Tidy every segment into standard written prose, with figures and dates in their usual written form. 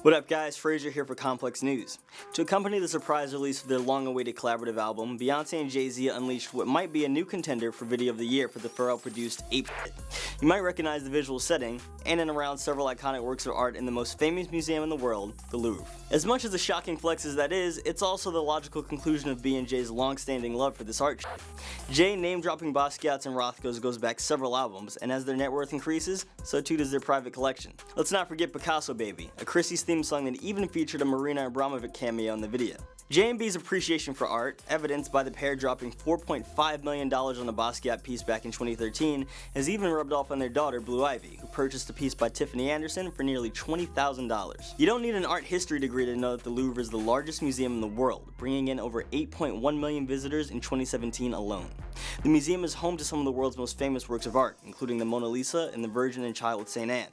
What up guys, Fraser here for Complex News. To accompany the surprise release of their long-awaited collaborative album, Beyoncé and Jay-Z unleashed what might be a new contender for Video of the Year for the Pharrell-produced Apeshit. You might recognize the visual setting, in and around several iconic works of art in the most famous museum in the world, the Louvre. As much as a shocking flex as that is, it's also the logical conclusion of Bey and JAY's long-standing love for this art shit. Jay name-dropping Basquiat's and Rothko's goes back several albums, and as their net worth increases, so too does their private collection. Let's not forget Picasso Baby, a Chrissy's theme song that even featured a Marina Abramovic cameo in the video. J&B's appreciation for art, evidenced by the pair dropping $4.5 million on the Basquiat piece back in 2013, has even rubbed off on their daughter Blue Ivy, who purchased a piece by Tiffany Anderson for nearly $20,000. You don't need an art history degree to know that the Louvre is the largest museum in the world, bringing in over 8.1 million visitors in 2017 alone. The museum is home to some of the world's most famous works of art, including the Mona Lisa and the Virgin and Child with St. Anne.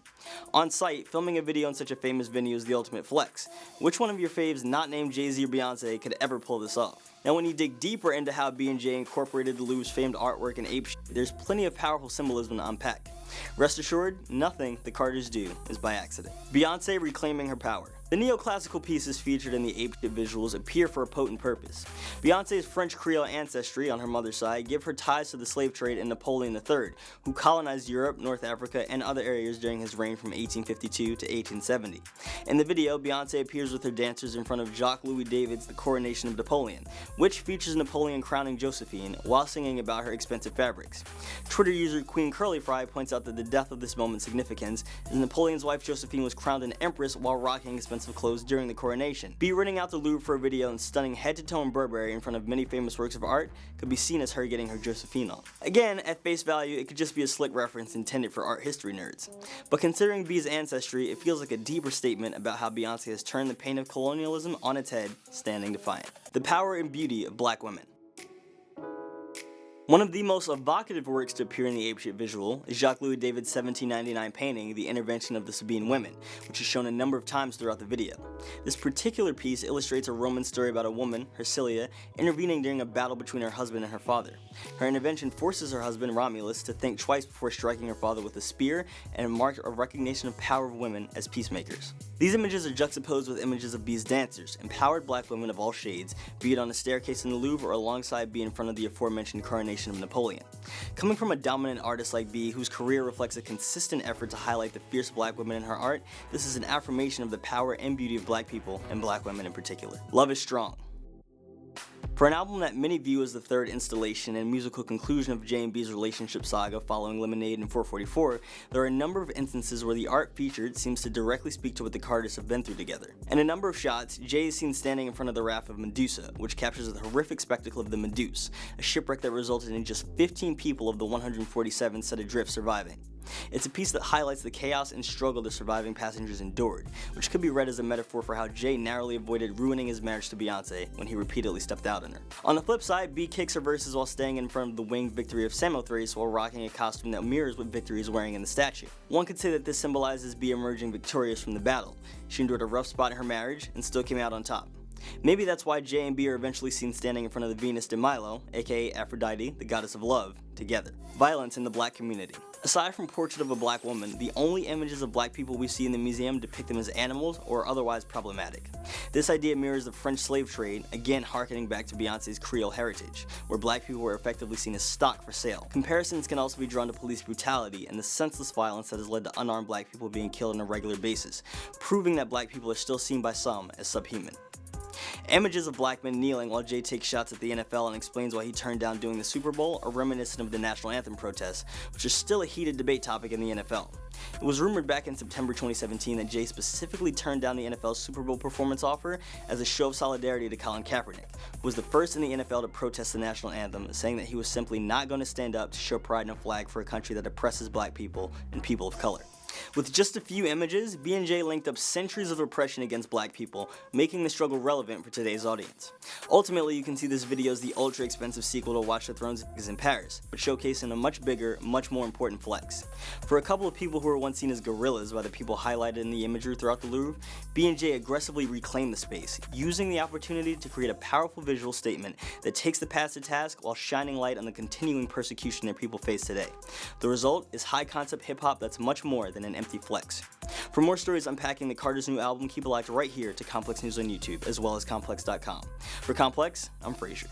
On site, filming a video in such a famous venue is the ultimate flex. Which one of your faves not named Jay-Z or Beyoncé could ever pull this off? Now when you dig deeper into how Bey and Jay incorporated the Louvre's famed artwork in Apeshit, there's plenty of powerful symbolism to unpack. Rest assured, nothing the Carters do is by accident. Beyoncé reclaiming her power. The neoclassical pieces featured in the Apeshit visuals appear for a potent purpose. Beyoncé's French Creole ancestry on her mother's side give her ties to the slave trade and Napoleon III, who colonized Europe, North Africa, and other areas during his reign from 1852 to 1870. In the video, Beyoncé appears with her dancers in front of Jacques Louis David's The Coronation of Napoleon, which features Napoleon crowning Josephine while singing about her expensive fabrics. Twitter user Queen Curly Fry points out that the depth of this moment's significance is Napoleon's wife Josephine was crowned an empress while rocking expensive clothes during the coronation. Be running out the Louvre for a video in stunning head-to-toe Burberry in front of many famous works of art could be seen as her getting her Josephine on. Again, at face value, it could just be a slick reference intended for art history nerds. But considering Bey's ancestry, it feels like a deeper statement about how Beyoncé has turned the pain of colonialism on its head, standing defiant. The power and beauty of black women. One of the most evocative works to appear in the Apeshit visual is Jacques Louis David's 1799 painting, The Intervention of the Sabine Women, which is shown a number of times throughout the video. This particular piece illustrates a Roman story about a woman, Hersilia, intervening during a battle between her husband and her father. Her intervention forces her husband, Romulus, to think twice before striking her father with a spear, and marked a recognition of power of women as peacemakers. These images are juxtaposed with images of Bey's dancers, empowered black women of all shades, be it on a staircase in the Louvre or alongside Bey in front of the aforementioned coronation of Napoleon. Coming from a dominant artist like Bey, whose career reflects a consistent effort to highlight the fierce black women in her art, this is an affirmation of the power and beauty of black people, and black women in particular. Love is strong. For an album that many view as the third installation and musical conclusion of J&B's relationship saga following Lemonade and 444, there are a number of instances where the art featured seems to directly speak to what the Carters have been through together. In a number of shots, Jay is seen standing in front of the raft of Medusa, which captures the horrific spectacle of the Medusa, a shipwreck that resulted in just 15 people of the 147 set adrift surviving. It's a piece that highlights the chaos and struggle the surviving passengers endured, which could be read as a metaphor for how Jay narrowly avoided ruining his marriage to Beyoncé when he repeatedly stepped out on her. On the flip side, Bey kicks her verses while staying in front of the winged Victory of Samothrace while rocking a costume that mirrors what Victory is wearing in the statue. One could say that this symbolizes Bey emerging victorious from the battle. She endured a rough spot in her marriage and still came out on top. Maybe that's why Jay and Bey are eventually seen standing in front of the Venus de Milo, aka Aphrodite, the goddess of love, together. Violence in the black community. Aside from Portrait of a Black Woman, the only images of black people we see in the museum depict them as animals or otherwise problematic. This idea mirrors the French slave trade, again harkening back to Beyoncé's Creole heritage, where black people were effectively seen as stock for sale. Comparisons can also be drawn to police brutality and the senseless violence that has led to unarmed black people being killed on a regular basis, proving that black people are still seen by some as subhuman. Images of black men kneeling while Jay takes shots at the NFL and explains why he turned down doing the Super Bowl are reminiscent of the national anthem protests, which are still a heated debate topic in the NFL. It was rumored back in September 2017 that Jay specifically turned down the NFL's Super Bowl performance offer as a show of solidarity to Colin Kaepernick, who was the first in the NFL to protest the national anthem, saying that he was simply not going to stand up to show pride in a flag for a country that oppresses black people and people of color. With just a few images, Bey and Jay linked up centuries of oppression against black people, making the struggle relevant for today's audience. Ultimately, you can see this video as the ultra-expensive sequel to Watch the Thrones is in Paris, but showcasing a much bigger, much more important flex. For a couple of people who were once seen as gorillas by the people highlighted in the imagery throughout the Louvre, Bey and Jay aggressively reclaimed the space, using the opportunity to create a powerful visual statement that takes the past to task while shining light on the continuing persecution their people face today. The result is high-concept hip-hop that's much more than an an empty flex. For more stories unpacking the Carter's new album, keep it locked right here to Complex News on YouTube, as well as Complex.com. For Complex, I'm Frazier.